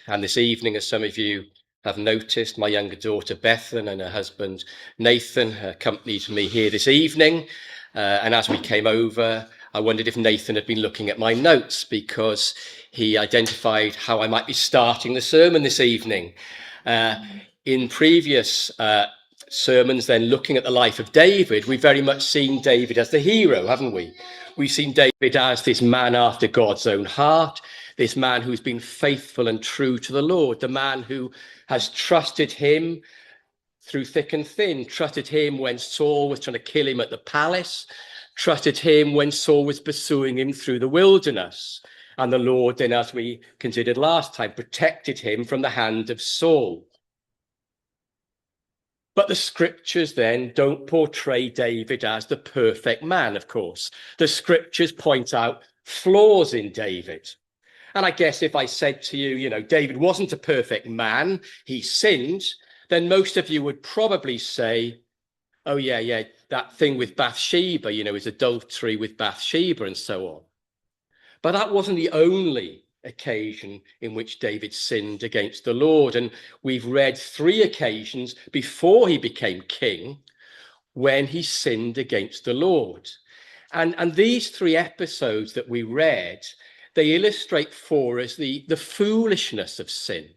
And this evening, as some of you have noticed, my younger daughter Bethan and her husband Nathan accompanied me here this evening. And as we came over, I wondered if Nathan had been looking at my notes, because he identified how I might be starting the sermon this evening. In previous sermons, then, looking at the life of David, we've very much seen David as the hero, haven't we? We've seen David as this man after God's own heart, this man who's been faithful and true to the Lord, the man who has trusted him through thick and thin, trusted him when Saul was trying to kill him at the palace, trusted him when Saul was pursuing him through the wilderness. And the Lord then, as we considered last time, protected him from the hand of Saul. But the scriptures then don't portray David as the perfect man, of course. The scriptures point out flaws in David. And I guess if I said to you, David wasn't a perfect man, he sinned, then most of you would probably say, oh, yeah, that thing with Bathsheba, his adultery with Bathsheba and so on. But that wasn't the only occasion in which David sinned against the Lord. And we've read 3 occasions before he became king when he sinned against the Lord. And these 3 episodes that we read, they illustrate for us the foolishness of sin.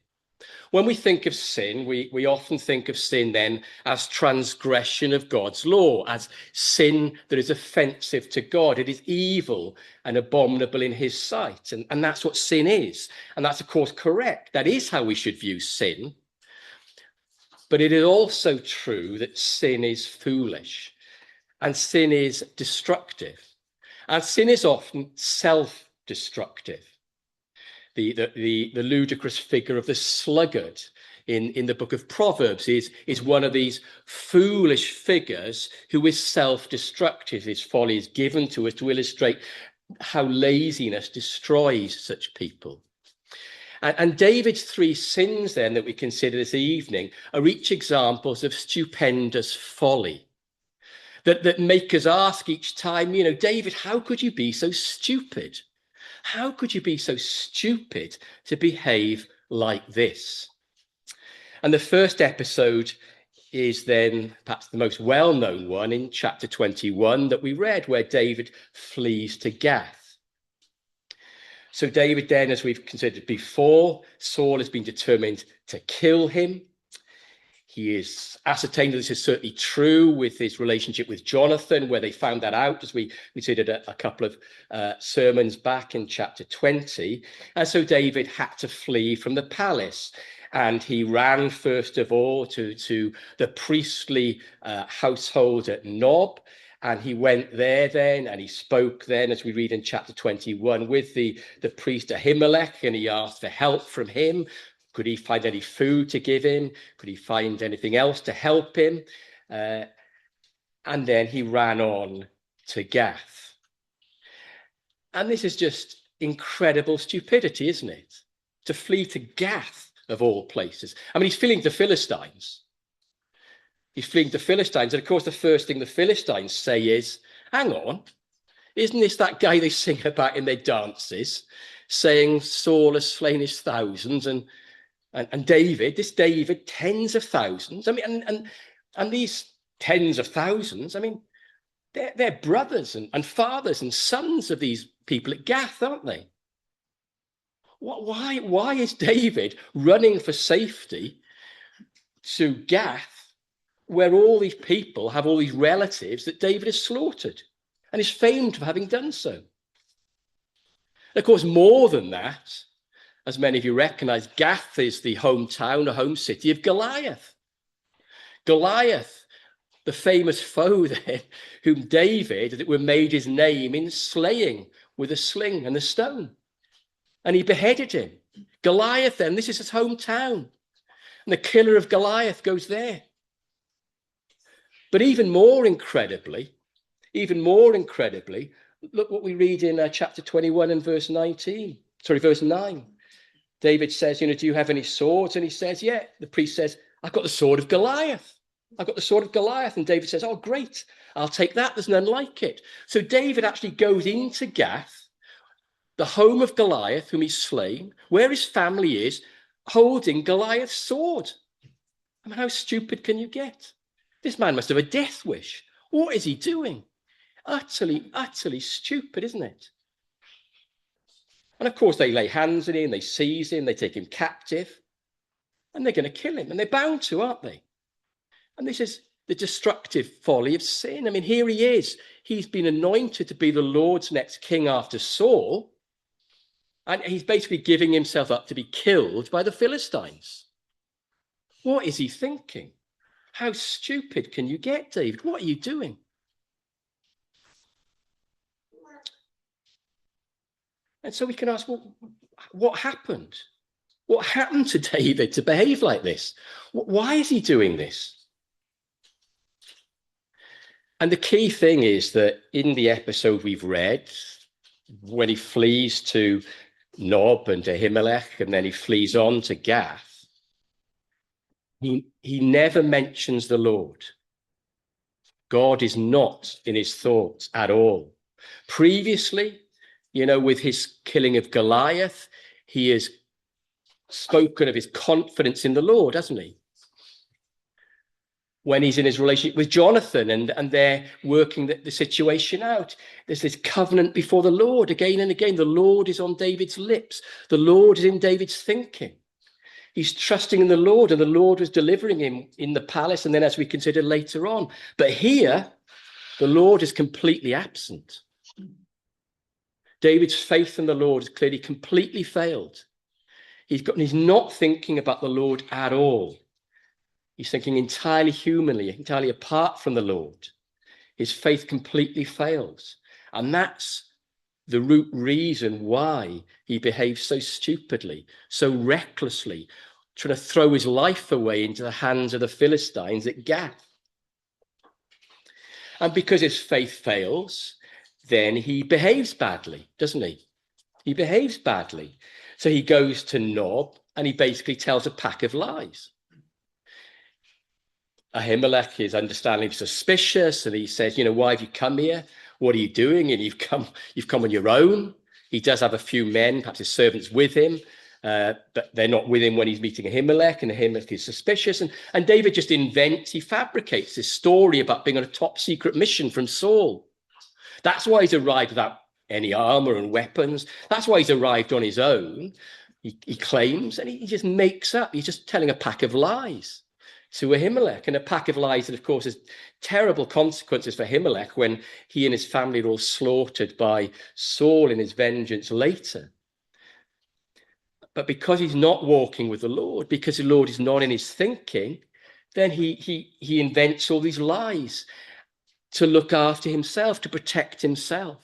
When we think of sin, we often think of sin then as transgression of God's law, as sin that is offensive to God. It is evil and abominable in his sight. And that's what sin is. And that's, of course, correct. That is how we should view sin. But it is also true that sin is foolish and sin is destructive. And sin is often self-destructive. The ludicrous figure of the sluggard in the book of Proverbs is one of these foolish figures who is self-destructive. His folly is given to us to illustrate how laziness destroys such people. And David's 3 sins then that we consider this evening are each examples of stupendous folly that make us ask each time, David, how could you be so stupid? How could you be so stupid to behave like this? And the first episode is then perhaps the most well-known one in chapter 21 that we read, where David flees to Gath. So David then, as we've considered before, Saul has been determined to kill him. He is ascertained that this is certainly true with his relationship with Jonathan, where they found that out, as we considered a couple of sermons back in chapter 20. And so David had to flee from the palace. And he ran, first of all, to the priestly household at Nob. And he went there then, and he spoke then, as we read in chapter 21, with the priest Ahimelech, and he asked for help from him. Could he find any food to give him? Could he find anything else to help him? And then he ran on to Gath. And this is just incredible stupidity, isn't it? To flee to Gath, of all places. I mean, he's fleeing to Philistines. He's fleeing to Philistines. And of course, the first thing the Philistines say is, hang on, isn't this that guy they sing about in their dances, saying Saul has slain his thousands and David, tens of thousands. I mean, and these tens of thousands, I mean, they're brothers and fathers and sons of these people at Gath, aren't they? Why is David running for safety to Gath, where all these people have all these relatives that David has slaughtered and is famed for having done so? And of course, more than that, as many of you recognize, Gath is the hometown, a home city of Goliath. Goliath, the famous foe then, whom David, that were made his name in slaying with a sling and a stone. And he beheaded him. Goliath then, this is his hometown. And the killer of Goliath goes there. But even more incredibly, look what we read in chapter 21 and verse 9. David says, do you have any swords? And he says, yeah. The priest says, I've got the sword of Goliath. And David says, oh, great. I'll take that. There's none like it. So David actually goes into Gath, the home of Goliath, whom he's slain, where his family is, holding Goliath's sword. I mean, how stupid can you get? This man must have a death wish. What is he doing? Utterly, utterly stupid, isn't it? And of course, they lay hands on him, they seize him, they take him captive, and they're going to kill him. And they're bound to, aren't they? And this is the destructive folly of sin. I mean, here he is. He's been anointed to be the Lord's next king after Saul. And he's basically giving himself up to be killed by the Philistines. What is he thinking? How stupid can you get, David? What are you doing? And so we can ask, well, what happened? What happened to David to behave like this? Why is he doing this? And the key thing is that in the episode we've read, when he flees to Nob and to Ahimelech, and then he flees on to Gath, he never mentions the Lord. God is not in his thoughts at all. Previously, with his killing of Goliath, he has spoken of his confidence in the Lord, hasn't he? When he's in his relationship with Jonathan and they're working the situation out, there's this covenant before the Lord again and again. The Lord is on David's lips. The Lord is in David's thinking. He's trusting in the Lord, and the Lord was delivering him in the palace, and then as we consider later on. But here, the Lord is completely absent. David's faith in the Lord has clearly completely failed. He's not thinking about the Lord at all. He's thinking entirely humanly, entirely apart from the Lord. His faith completely fails. And that's the root reason why he behaves so stupidly, so recklessly, trying to throw his life away into the hands of the Philistines at Gath. And because his faith fails, then he behaves badly, doesn't he? He behaves badly. So he goes to Nob and he basically tells a pack of lies. Ahimelech is understandably suspicious, and he says, why have you come here? What are you doing? And you've come on your own. He does have a few men, perhaps his servants, with him, but they're not with him when he's meeting Ahimelech, and Ahimelech is suspicious. And David just he fabricates this story about being on a top secret mission from Saul. That's why he's arrived without any armor and weapons. That's why he's arrived on his own, he claims, and he just makes up. He's just telling a pack of lies to Ahimelech, and a pack of lies that, of course, has terrible consequences for Ahimelech when he and his family are all slaughtered by Saul in his vengeance later. But because he's not walking with the Lord, because the Lord is not in his thinking, then he invents all these lies to look after himself, to protect himself.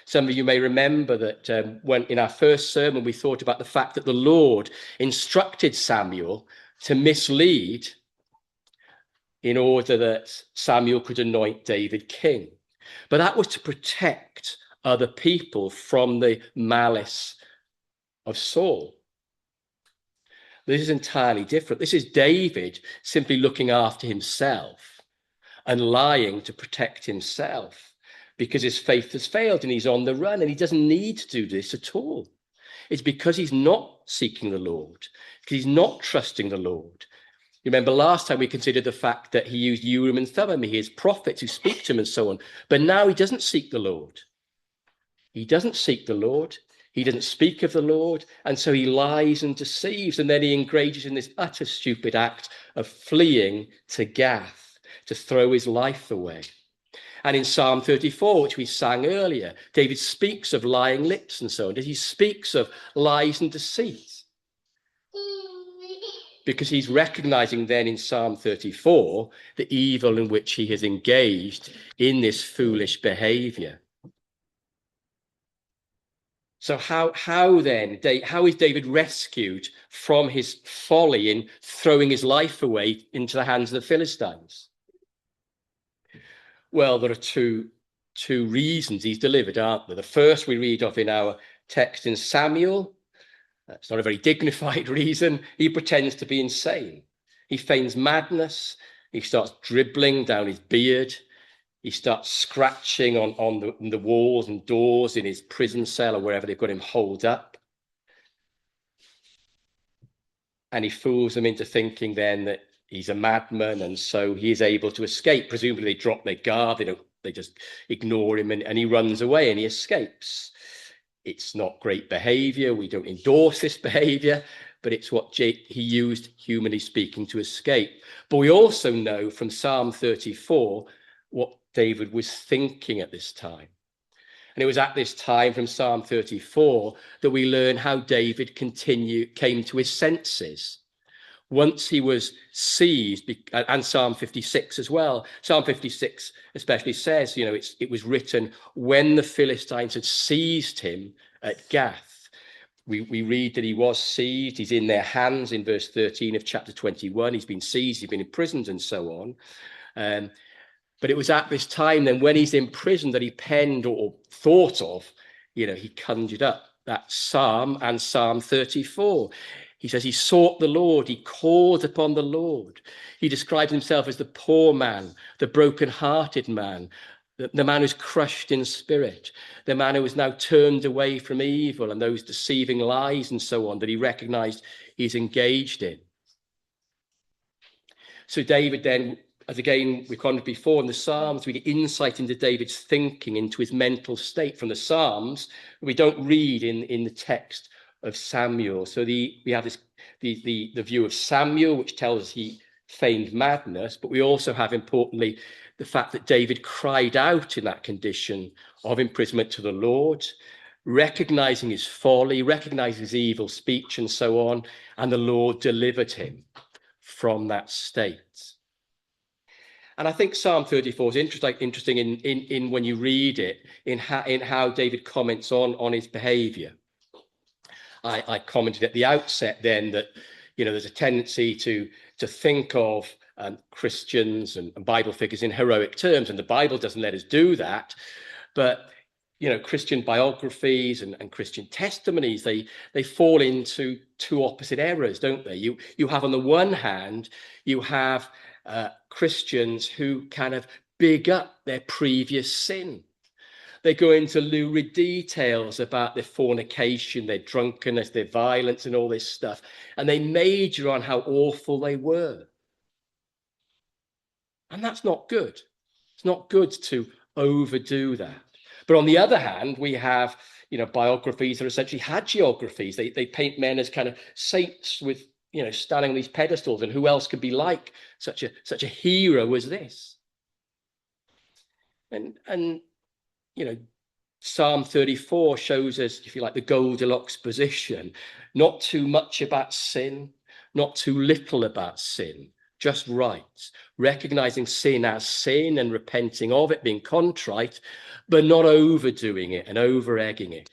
Some of you may remember that when in our first sermon, we thought about the fact that the Lord instructed Samuel to mislead in order that Samuel could anoint David king. But that was to protect other people from the malice of Saul. This is entirely different. This is David simply looking after himself and lying to protect himself because his faith has failed and he's on the run, and he doesn't need to do this at all. It's because he's not seeking the Lord, because he's not trusting the Lord. You remember last time we considered the fact that he used Urim and Thummim, he has prophets who speak to him and so on. But now he doesn't seek the Lord. He doesn't seek the Lord. He doesn't speak of the Lord. And so he lies and deceives. And then he engages in this utter stupid act of fleeing to Gath to throw his life away. And in Psalm 34, which we sang earlier, David speaks of lying lips and so on. He speaks of lies and deceit. Because he's recognizing then in Psalm 34 the evil in which he has engaged in this foolish behavior. So how is David rescued from his folly in throwing his life away into the hands of the Philistines? Well, there are two reasons he's delivered, aren't there? The first we read of in our text in Samuel. It's not a very dignified reason. He pretends to be insane. He feigns madness. He starts dribbling down his beard. He starts scratching on the walls and doors in his prison cell or wherever they've got him holed up. And he fools them into thinking then that he's a madman, and so he is able to escape. Presumably they drop their guard, they just ignore him, and he runs away and he escapes. It's not great behavior. We don't endorse this behavior, but it's what he used, humanly speaking, to escape. But we also know from Psalm 34 what David was thinking at this time. And it was at this time from Psalm 34 that we learn how David came to his senses. Once he was seized, and Psalm 56 as well. Psalm 56 especially says, it was written when the Philistines had seized him at Gath. We read that he was seized. He's in their hands in verse 13 of chapter 21. He's been seized, he's been imprisoned and so on. But it was at this time then when he's in prison that he penned or thought of, he conjured up that psalm and Psalm 34. He says he sought the Lord, he called upon the Lord. He describes himself as the poor man, the broken-hearted man, the man who's crushed in spirit, the man who is now turned away from evil and those deceiving lies and so on that he recognized he's engaged in. So David then, as again we commented before in the Psalms, we get insight into David's thinking, into his mental state from the Psalms. We don't read in the text of Samuel. So we have the view of Samuel, which tells us he feigned madness, but we also have, importantly, the fact that David cried out in that condition of imprisonment to the Lord, recognizing his folly, recognizing his evil speech and so on, and the Lord delivered him from that state. And I think Psalm 34 is interesting in when you read it, in how David comments on his behavior. I commented at the outset then that, there's a tendency to think of Christians and Bible figures in heroic terms, and the Bible doesn't let us do that. But, Christian biographies and Christian testimonies, they fall into two opposite errors, don't they? You have, on the one hand, you have Christians who kind of big up their previous sin. They go into lurid details about their fornication, their drunkenness, their violence, and all this stuff. And they major on how awful they were. And that's not good. It's not good to overdo that. But on the other hand, we have, biographies that are essentially hagiographies. They paint men as kind of saints with, standing on these pedestals, and who else could be like such a hero as this? And Psalm 34 shows us, if you like, the Goldilocks position. Not too much about sin, not too little about sin, just right. Recognizing sin as sin and repenting of it, being contrite, but not overdoing it and over-egging it.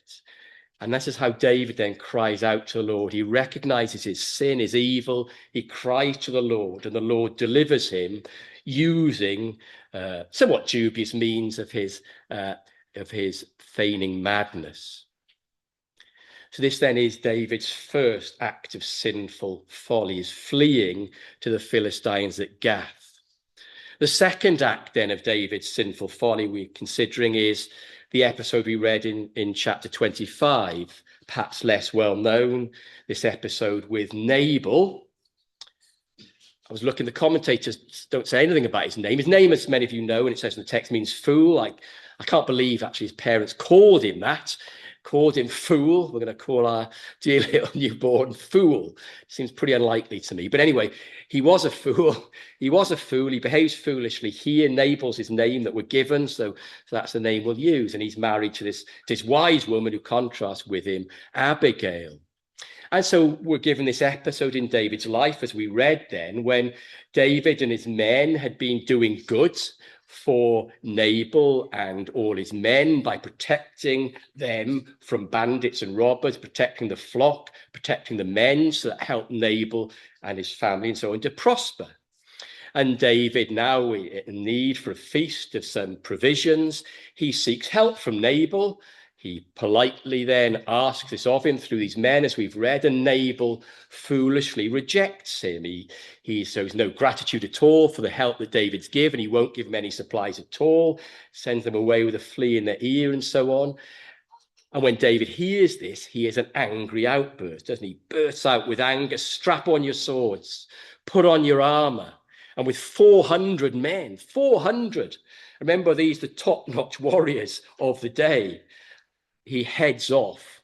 And this is how David then cries out to the Lord. He recognizes his sin, his evil. He cries to the Lord, and the Lord delivers him using somewhat dubious means of his feigning madness. So this then is David's first act of sinful folly, is fleeing to the Philistines at Gath. The second act then of David's sinful folly we're considering is the episode we read in chapter 25, perhaps less well known, this episode with Nabal. I was looking, the commentators don't say anything about his name. His name, as many of you know, and it says in the text, means fool. I can't believe actually his parents called him that, called him fool. We're going to call our dear little newborn fool. Seems pretty unlikely to me. But anyway, he was a fool. He was a fool. He behaves foolishly. He enables his name that we're given. So that's the name we'll use. And he's married to this wise woman who contrasts with him, Abigail. And so we're given this episode in David's life, as we read then, when David and his men had been doing good for Nabal and all his men by protecting them from bandits and robbers, protecting the flock, protecting the men, so that helped Nabal and his family and so on to prosper. And David, now in need for a feast of some provisions, he seeks help from Nabal. He politely then asks this of him through these men, as we've read, and Nabal foolishly rejects him. He shows no gratitude at all for the help that David's given. He won't give him any supplies at all, sends them away with a flea in their ear and so on. And when David hears this, he has an angry outburst, doesn't he? Bursts out with anger, strap on your swords, put on your armor. And with 400 men, 400, remember these, the top-notch warriors of the day, he heads off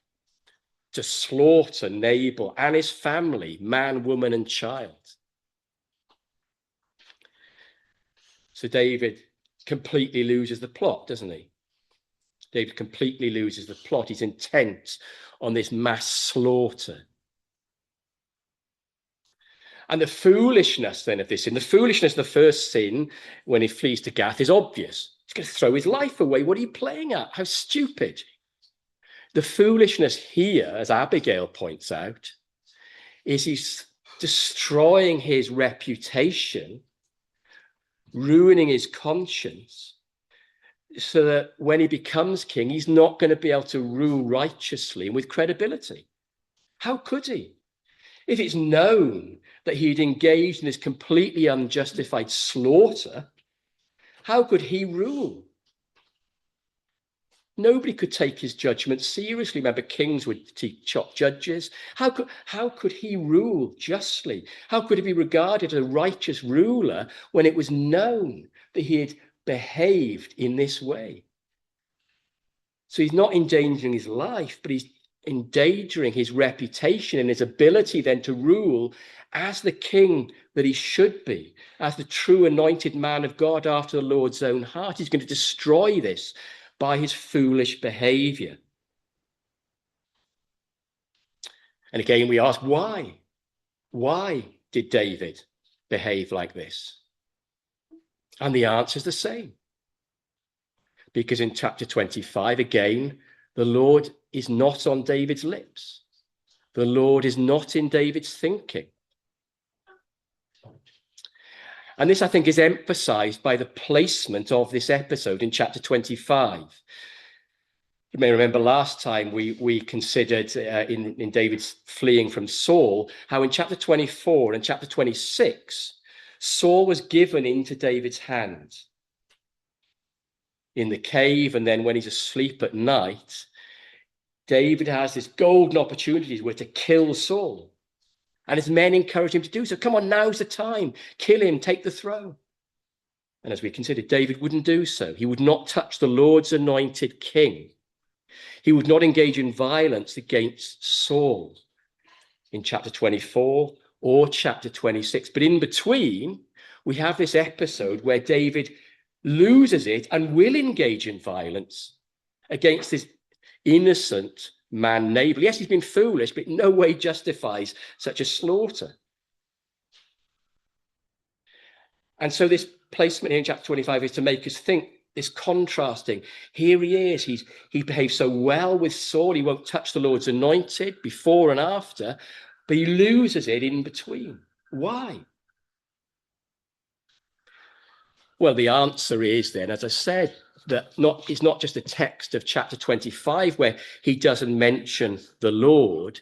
to slaughter Nabal and his family, man, woman, and child. So David completely loses the plot, doesn't he? David completely loses the plot. He's intent on this mass slaughter. And the foolishness then of this sin, the foolishness of the first sin when he flees to Gath is obvious. He's going to throw his life away. What are you playing at? How stupid. The foolishness here, as Abigail points out, is he's destroying his reputation, ruining his conscience, so that when he becomes king, he's not going to be able to rule righteously and with credibility. How could he? If it's known that he'd engaged in this completely unjustified slaughter, how could he rule? Nobody could take his judgment seriously. Remember, kings would chop judges. How could he rule justly? How could he be regarded as a righteous ruler when it was known that he had behaved in this way? So he's not endangering his life, but he's endangering his reputation and his ability then to rule as the king that he should be, as the true anointed man of God after the Lord's own heart. He's going to destroy this by his foolish behavior. And again, we ask, why? Why did David behave like this? And the answer is the same. Because in chapter 25, again, the Lord is not on David's lips. The Lord is not in David's thinking. And this, I think, is emphasized by the placement of this episode in chapter 25. You may remember last time we considered in David's fleeing from Saul, how in chapter 24 and chapter 26, Saul was given into David's hand in the cave, and then when he's asleep at night, David has this golden opportunity where to kill Saul. And his men encourage him to do so. Come on, now's the time. Kill him, take the throne. And as we considered, David wouldn't do so. He would not touch the Lord's anointed king. He would not engage in violence against Saul in chapter 24 or chapter 26. But in between, we have this episode where David loses it and will engage in violence against this innocent man Nabal. Yes, he's been foolish, but in no way justifies such a slaughter. And so this placement here in chapter 25 is to make us think, this contrasting. Here he is, he behaves so well with Saul, he won't touch the Lord's anointed before and after, but he loses it in between. Why? Well, the answer is then, as I said, that it's not just a text of chapter 25 where he doesn't mention the Lord.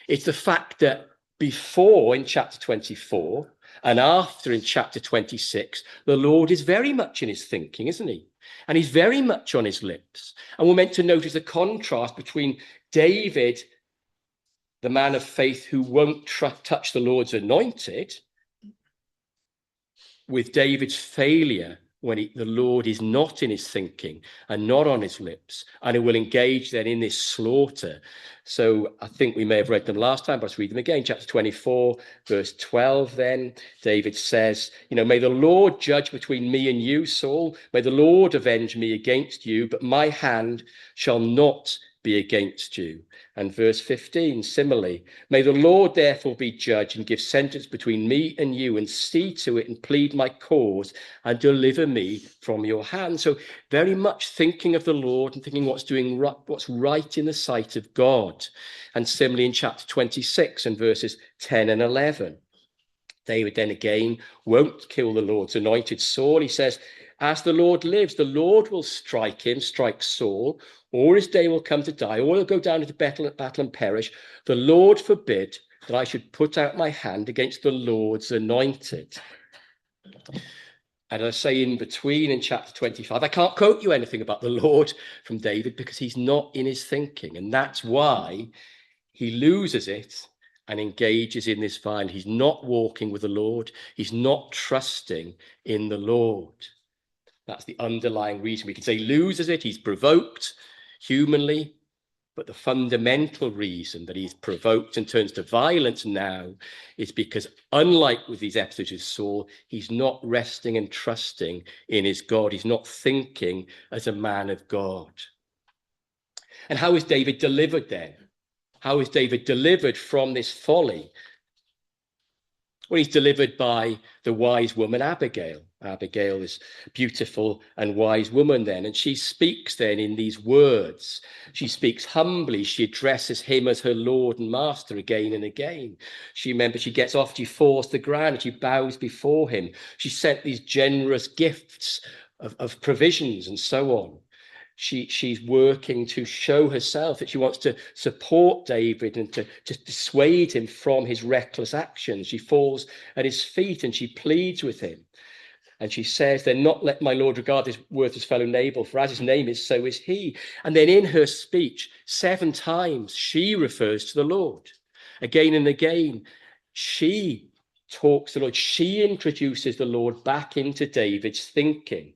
It's the fact that before in chapter 24 and after in chapter 26, the Lord is very much in his thinking, isn't he? And he's very much on his lips. And we're meant to notice the contrast between David, the man of faith who won't touch the Lord's anointed, with David's failure when the Lord is not in his thinking and not on his lips, and he will engage then in this slaughter. So I think we may have read them last time, but let's read them again. Chapter 24, verse 12 then, David says, may the Lord judge between me and you, Saul. May the Lord avenge me against you, but my hand shall not be against you. And verse 15, similarly, may the Lord therefore be judge and give sentence between me and you, and see to it and plead my cause and deliver me from your hand. So very much thinking of the Lord and thinking what's right in the sight of God. And similarly in chapter 26 and verses 10 and 11, David then again won't kill the Lord's anointed Saul. He says, as the Lord lives, the Lord will strike Saul, or his day will come to die, or he'll go down into battle and perish. The Lord forbid that I should put out my hand against the Lord's anointed. And as I say, in between, in chapter 25, I can't quote you anything about the Lord from David because he's not in his thinking. And that's why he loses it and engages in this violence. He's not walking with the Lord. He's not trusting in the Lord. That's the underlying reason. We can say he loses it. He's provoked humanly. But the fundamental reason that he's provoked and turns to violence now is because, unlike with these episodes of Saul, he's not resting and trusting in his God. He's not thinking as a man of God. And how is David delivered then? How is David delivered from this folly? Well, he's delivered by the wise woman Abigail. Abigail is a beautiful and wise woman then, and she speaks then in these words. She speaks humbly. She addresses him as her Lord and Master again and again. She gets off, she falls to the ground, and she bows before him. She sent these generous gifts of provisions and so on. She's working to show herself that she wants to support David and to dissuade him from his reckless actions. She falls at his feet and she pleads with him. And she says, then not let my Lord regard this worthless fellow Nabal, for as his name is, so is he. And then in her speech, 7 times, she refers to the Lord. Again and again, she talks to the Lord. She introduces the Lord back into David's thinking.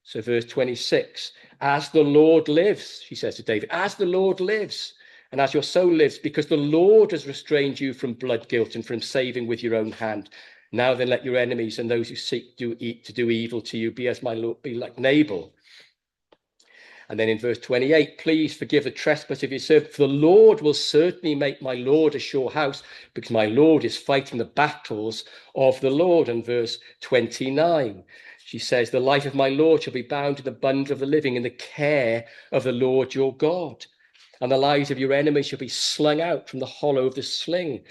So verse 26, as the Lord lives, she says to David, as the Lord lives, and as your soul lives, because the Lord has restrained you from blood guilt and from saving with your own hand. Now then let your enemies and those who seek to do evil to you be as my Lord, be like Nabal. And then in verse 28, please forgive the trespass of your servant, for the Lord will certainly make my Lord a sure house, because my Lord is fighting the battles of the Lord. And verse 29, she says, the life of my Lord shall be bound in the bundle of the living in the care of the Lord your God. And the lives of your enemies shall be slung out from the hollow of the sling.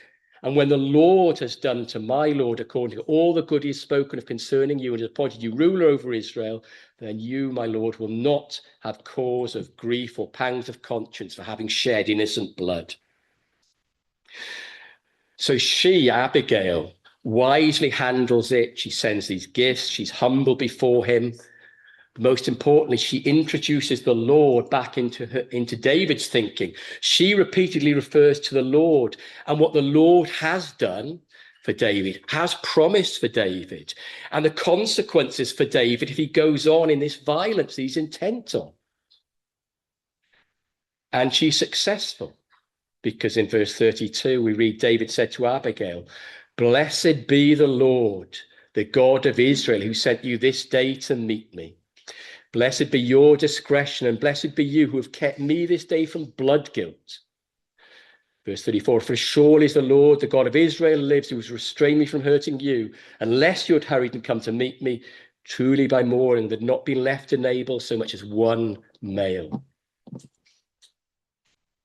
And when the Lord has done to my Lord according to all the good he has spoken of concerning you and has appointed you ruler over Israel, then you, my Lord, will not have cause of grief or pangs of conscience for having shed innocent blood. So she, Abigail, wisely handles it. She sends these gifts. She's humble before him. Most importantly, she introduces the Lord back into David's thinking. She repeatedly refers to the Lord and what the Lord has done for David, has promised for David, and the consequences for David if he goes on in this violence he's intent on. And she's successful, because in verse 32, we read, David said to Abigail, blessed be the Lord, the God of Israel, who sent you this day to meet me. Blessed be your discretion, and blessed be you who have kept me this day from blood guilt. Verse 34, for surely is the Lord, the God of Israel, lives, who has restrained me from hurting you, unless you had hurried and come to meet me. Truly by morning there had not been left in Nabal so much as one male.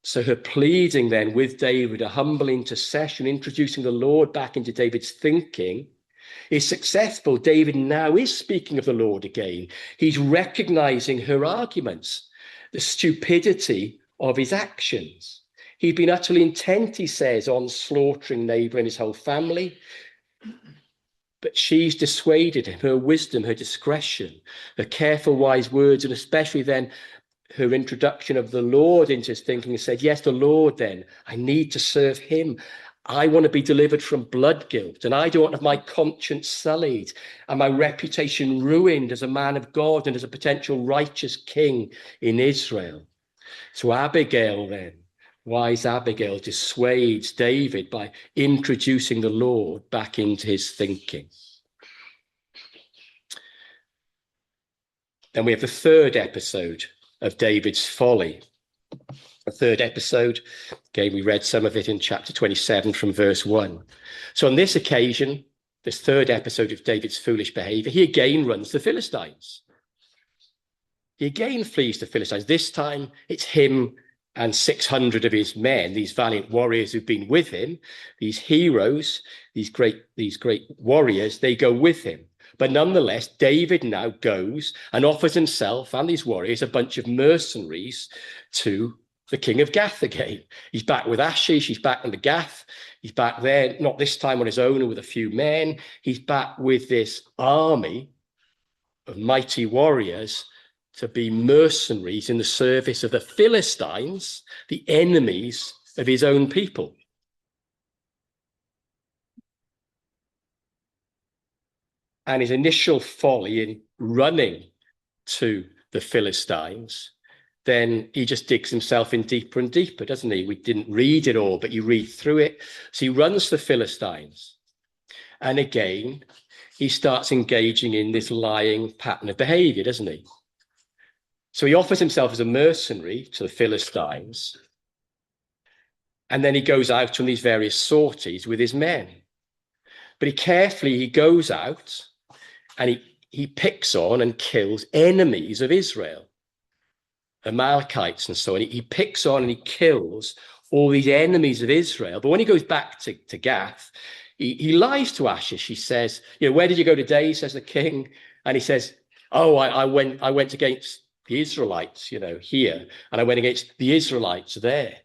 So her pleading then with David, a humble intercession, introducing the Lord back into David's thinking, is successful. David now is speaking of the Lord again. He's recognizing her arguments, the stupidity of his actions. He'd been utterly intent, he says, on slaughtering Nabal and his whole family. But she's dissuaded him, her wisdom, her discretion, her careful, wise words, and especially then her introduction of the Lord into his thinking, and said, yes, the Lord then, I need to serve him. I want to be delivered from blood guilt, and I don't want to have my conscience sullied and my reputation ruined as a man of God and as a potential righteous king in Israel. So Abigail then, wise Abigail, dissuades David by introducing the Lord back into his thinking. Then we have the third episode of David's folly. A third episode, again, we read some of it in chapter 27 from verse 1. So on this occasion, this third episode of David's foolish behavior, he again runs the Philistines. He again flees the Philistines. This time it's him and 600 of his men, these valiant warriors who've been with him, these heroes, these great warriors, they go with him. But nonetheless, David now goes and offers himself and these warriors, a bunch of mercenaries, to the king of Gath again. He's back with Achish. He's back in the Gath. He's back there, not this time on his own or with a few men. He's back with this army of mighty warriors to be mercenaries in the service of the Philistines, the enemies of his own people. And his initial folly in running to the Philistines, then he just digs himself in deeper and deeper, doesn't he? We didn't read it all, but you read through it. So he runs to the Philistines. And again, he starts engaging in this lying pattern of behavior, doesn't he? So he offers himself as a mercenary to the Philistines. And then he goes out on these various sorties with his men. But he goes out and he picks on and kills enemies of Israel, Amalekites and so on. He picks on and he kills all these enemies of Israel. But when he goes back to Gath, he lies to Achish. He says, where did you go today? Says the king. And he says, I went against the Israelites, here. And I went against the Israelites there.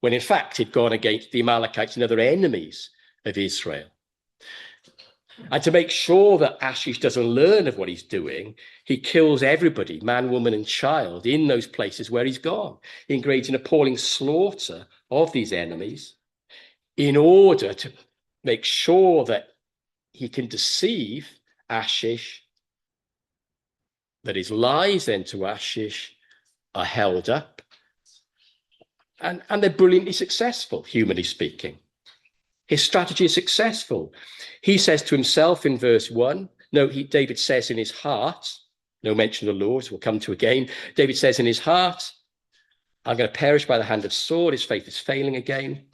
When in fact, he'd gone against the Amalekites and other enemies of Israel. And to make sure that Achish doesn't learn of what he's doing, he kills everybody, man, woman, and child, in those places where he's gone. He engages in appalling slaughter of these enemies in order to make sure that he can deceive Achish, that his lies then to Achish are held up. And they're brilliantly successful, humanly speaking. His strategy is successful. He says to himself in verse 1, David says in his heart, no mention of the Lord, we'll come to again. David says in his heart, I'm going to perish by the hand of sword. His faith is failing again.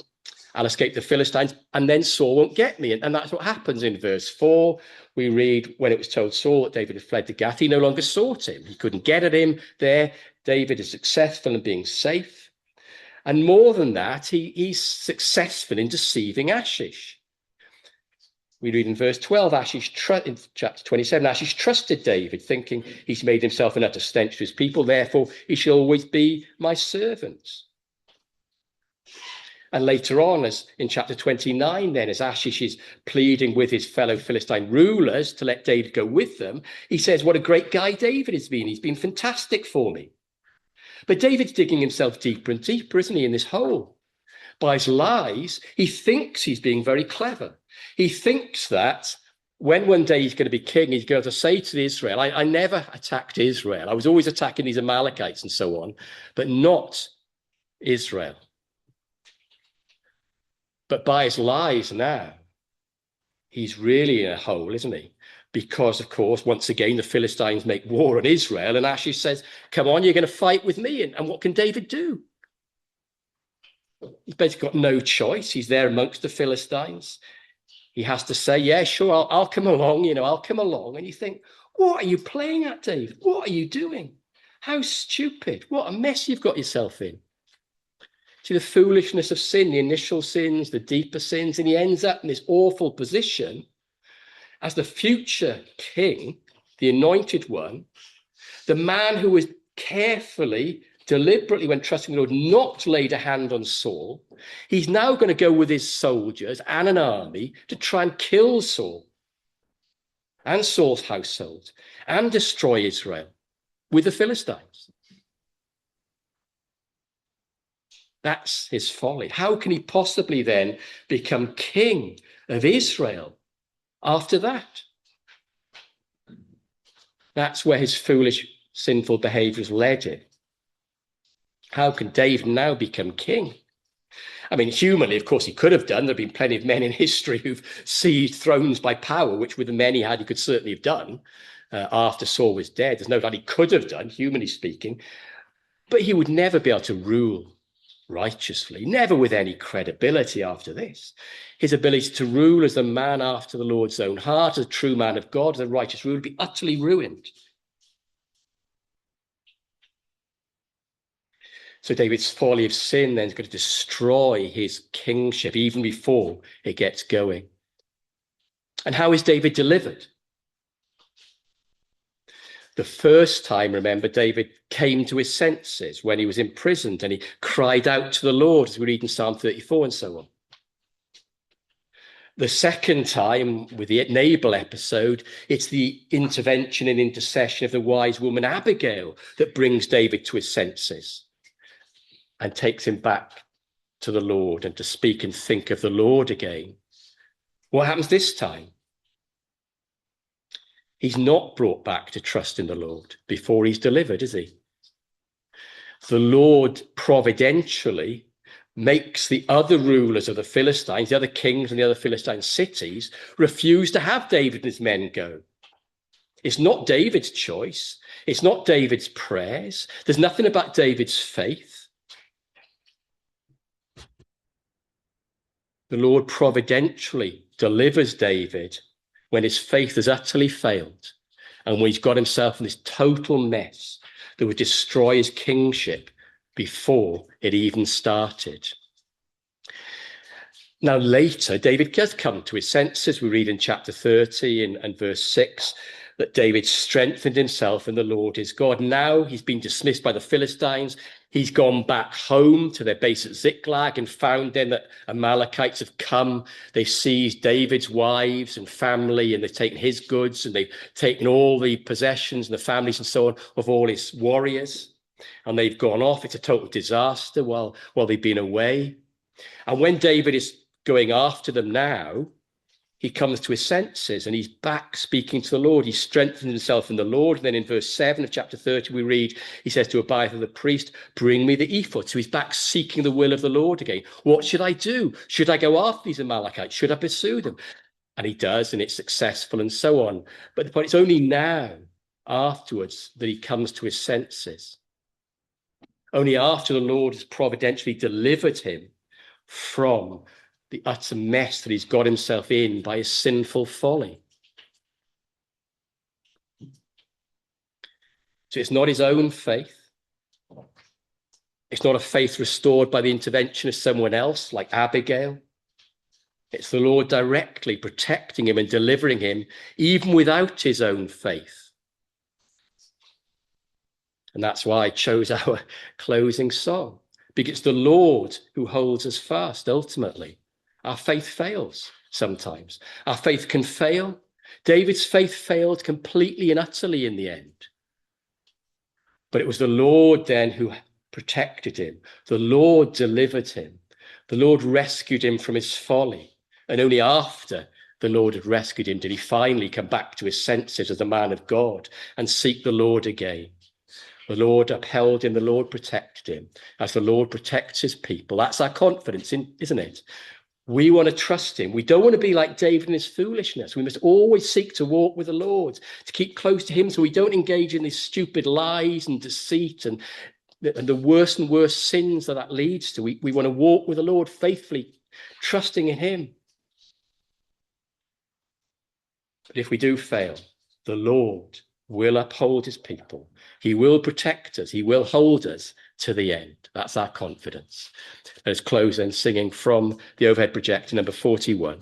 I'll escape the Philistines, and then Saul won't get me. And that's what happens in verse 4. We read, when it was told Saul that David had fled to Gath, he no longer sought him. He couldn't get at him there. David is successful in being safe. And more than that, he's successful in deceiving Achish. We read in verse 12, in chapter 27, Achish trusted David, thinking he's made himself an utter stench to his people, therefore he shall always be my servant. And later on, as in chapter 29, then, as Achish is pleading with his fellow Philistine rulers to let David go with them, he says, what a great guy David has been. He's been fantastic for me. But David's digging himself deeper and deeper, isn't he, in this hole? By his lies, he thinks he's being very clever. He thinks that when one day he's going to be king, he's going to say to Israel, I never attacked Israel. I was always attacking these Amalekites and so on, but not Israel. But by his lies now, he's really in a hole, isn't he? Because, of course, once again, the Philistines make war on Israel, and Achish says, come on, you're going to fight with me. And what can David do? He's basically got no choice. He's there amongst the Philistines. He has to say, yeah, sure, I'll come along, I'll come along. And you think, what are you playing at, David? What are you doing? How stupid. What a mess you've got yourself in. See, the foolishness of sin, the initial sins, the deeper sins, and he ends up in this awful position as the future king, the anointed one, the man who was carefully, deliberately, when trusting the Lord, not laid a hand on Saul. He's now going to go with his soldiers and an army to try and kill Saul and Saul's household and destroy Israel with the Philistines. That's his folly. How can he possibly then become king of Israel after that? That's where his foolish, sinful behavior has led him. How can David now become king? I mean, humanly, of course, he could have done. There have been plenty of men in history who've seized thrones by power, which with the men he had, he could certainly have done after Saul was dead. There's no doubt he could have done, humanly speaking, but he would never be able to rule righteously, never with any credibility after this. His ability to rule as a man after the Lord's own heart, as a true man of God, as a righteous ruler, would be utterly ruined. So David's folly of sin then is going to destroy his kingship even before it gets going. And how is David delivered? The first time, remember, David came to his senses when he was imprisoned and he cried out to the Lord, as we read in Psalm 34 and so on. The second time, with the Nabal episode, it's the intervention and intercession of the wise woman Abigail that brings David to his senses and takes him back to the Lord and to speak and think of the Lord again. What happens this time? He's not brought back to trust in the Lord before he's delivered, is he? The Lord providentially makes the other rulers of the Philistines, the other kings and the other Philistine cities, refuse to have David and his men go. It's not David's choice. It's not David's prayers. There's nothing about David's faith. The Lord providentially delivers David when his faith has utterly failed and when he's got himself in this total mess that would destroy his kingship before it even started. Now, later, David does come to his senses. We read in chapter 30 and verse 6 that David strengthened himself in the Lord his God. Now he's been dismissed by the Philistines. He's gone back home to their base at Ziklag and found then that Amalekites have come. They've seized David's wives and family, and they've taken his goods, and they've taken all the possessions and the families and so on of all his warriors. And they've gone off. It's a total disaster while they've been away. And when David is going after them now, he comes to his senses and he's back speaking to the Lord. He strengthens himself in the Lord. And then in verse 7 of chapter 30, we read, he says to Abiathar the priest, bring me the ephod. So he's back seeking the will of the Lord again. What should I do? Should I go after these Amalekites? Should I pursue them? And he does, and it's successful and so on. But it's only now, afterwards, that he comes to his senses. Only after the Lord has providentially delivered him from the utter mess that he's got himself in by his sinful folly. So it's not his own faith. It's not a faith restored by the intervention of someone else like Abigail. It's the Lord directly protecting him and delivering him even without his own faith. And that's why I chose our closing song, because it's the Lord who holds us fast ultimately. Our faith fails sometimes. Our faith can fail. David's faith failed completely and utterly in the end. But it was the Lord then who protected him. The Lord delivered him. The Lord rescued him from his folly. And only after the Lord had rescued him did he finally come back to his senses as a man of God and seek the Lord again. The Lord upheld him. The Lord protected him as the Lord protects his people. That's our confidence, isn't it? We want to trust him. We don't want to be like David in his foolishness. We must always seek to walk with the Lord, to keep close to him so we don't engage in these stupid lies and deceit and the worse and worse sins that leads to. We want to walk with the Lord faithfully, trusting in him. But if we do fail, the Lord will uphold his people. He will protect us. He will hold us to the end. That's our confidence. Let's close then singing from the overhead projector, number 41.